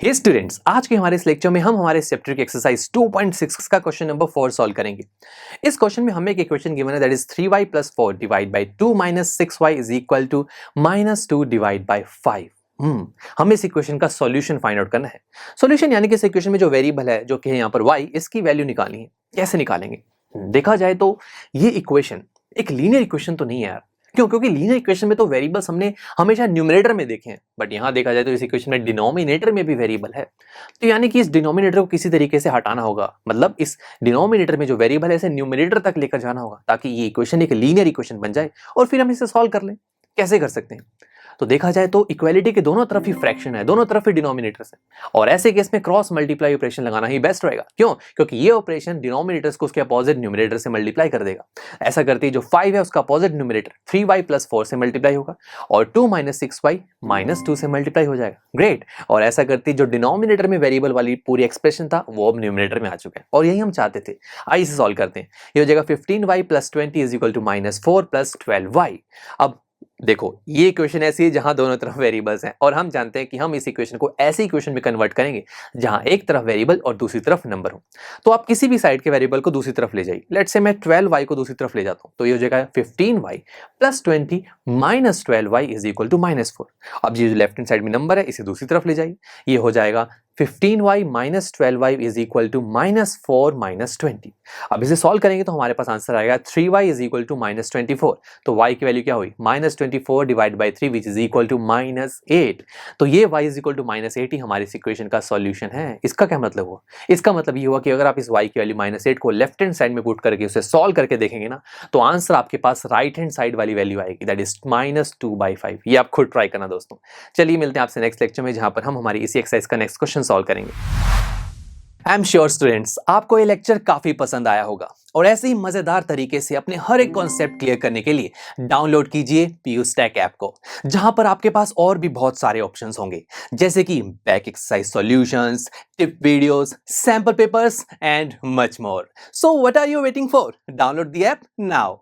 हे students, आज के हमारे इस लेक्चर में हम हमारे चैप्टर की एक्सरसाइज 2.6 का क्वेश्चन नंबर 4 सॉल्व करेंगे। इस क्वेश्चन में हमें एक इक्वेशन गिवन है that is 3y + 4 divide by 2 - 6y is equal to -2 divide by 5। हमें इस इक्वेशन का सॉल्यूशन फाइंड आउट करना है। सॉल्यूशन यानी कि इस इक्वेशन में जो वेरिएबल है जो कि है यहाँ पर y, इसकी वैल्यू निकालनी है। कैसे निकालेंगे? देखा जाए तो ये इक्वेशन एक लीनियर इक्वेशन तो नहीं है यार। क्यों? क्योंकि लीनियर इक्वेशन में तो वेरिएबल्स हमने हमेशा न्यूमरेटर में देखे हैं, बट यहाँ देखा जाए तो इस इक्वेशन में डिनोमिनेटर में भी वेरिएबल है। तो यानी कि इस डिनोमिनेटर को किसी तरीके से हटाना होगा, मतलब इस डिनोमिनेटर में जो वेरिएबल है इसे न्यूमरेटर तक लेकर जाना होगा ताकि ये इक्वेशन एक लीनियर इक्वेशन बन जाए और फिर हम इसे सॉल्व कर लें। कैसे कर सकते हैं? तो देखा जाए तो इक्वालिटी के दोनों तरफ ही फ्रैक्शन है, दोनों तरफ ही डिनोमिनेटर्स है, और ऐसे केस में क्रॉस मल्टीप्लाई ऑपरेशन लगाना ही बेस्ट रहेगा। क्यों? क्योंकि ये ऑपरेशन डिनोमिनेटर्स को उसके अपोजिट न्यूमरेटर से मल्टीप्लाई कर देगा। ऐसा करते ही जो 5 है उसका अपोजिट न्यूमरेटर 3y + 4 से मल्टीप्लाई होगा और 2 - 6y - 2 से मल्टीप्लाई हो जाएगा। ग्रेट। और ऐसा करते ही जो डिनोमिनेटर में वेरिएबल वाली पूरी एक्सप्रेशन था वो अब न्यूमरेटर में आ चुका है, और यही हम चाहते थे। आइए इसे सॉल्व करते हैं। ये हो जाएगा 15y + 20 is equal to -4 + 12y। अब देखो, ये इक्वेशन ऐसी है जहां दोनों तरफ वेरिएबल्स हैं, और हम जानते हैं कि हम इस इक्वेशन को ऐसी इक्वेशन में कन्वर्ट करेंगे जहां एक तरफ वेरिएबल और दूसरी तरफ नंबर हो। तो आप किसी भी साइड के वेरिएबल को दूसरी तरफ ले जाइए। लेट्स से मैं 12y को दूसरी तरफ ले जाता हूं, तो ये हो जाएगा 15y + 20 - 12y is equal to -4। अब ये जो लेफ्ट हैंड साइड में नंबर है इसे दूसरी तरफ ले जाइए। ये हो जाएगा 15y - 12y is equal to -4 - 20। अब इसे सॉल्व करेंगे तो हमारे पास आंसर आएगा 3y इज इक्वल टू -24। तो y की वैल्यू क्या हुई? -24 divide by 3 which is equal to -8। तो ये y इज इक्वल टू -8 ही हमारी इस इक्वेशन का सॉल्यूशन है। इसका क्या मतलब हुआ? इसका मतलब ये हुआ कि अगर आप इस y की वैल्यू -8 को लेफ्ट हैंड साइड में पुट करके उसे सॉल्व करके देखेंगे ना, तो आंसर आपके पास राइट हैंड साइड वाली वैल्यू आएगी, दैट इज -2/5। ये आप खुद ट्राई करना दोस्तों। चलिए मिलते हैं आपसे नेक्स्ट लेक्चर में, जहां पर हम हमारी इसी एक्सरसाइज का नेक्स्ट क्वेश्चन सॉल्व करेंगे। आई एम श्योर स्टूडेंट्स, आपको ये लेक्चर काफी पसंद आया होगा, और ऐसे ही मजेदार तरीके से अपने हर एक कॉन्सेप्ट क्लियर करने के लिए डाउनलोड कीजिए PUStack ऐप को, जहां पर आपके पास और भी बहुत सारे ऑप्शंस होंगे, जैसे कि back exercise solutions, tip videos, sample papers and much more. So what are you waiting for? Download the app now.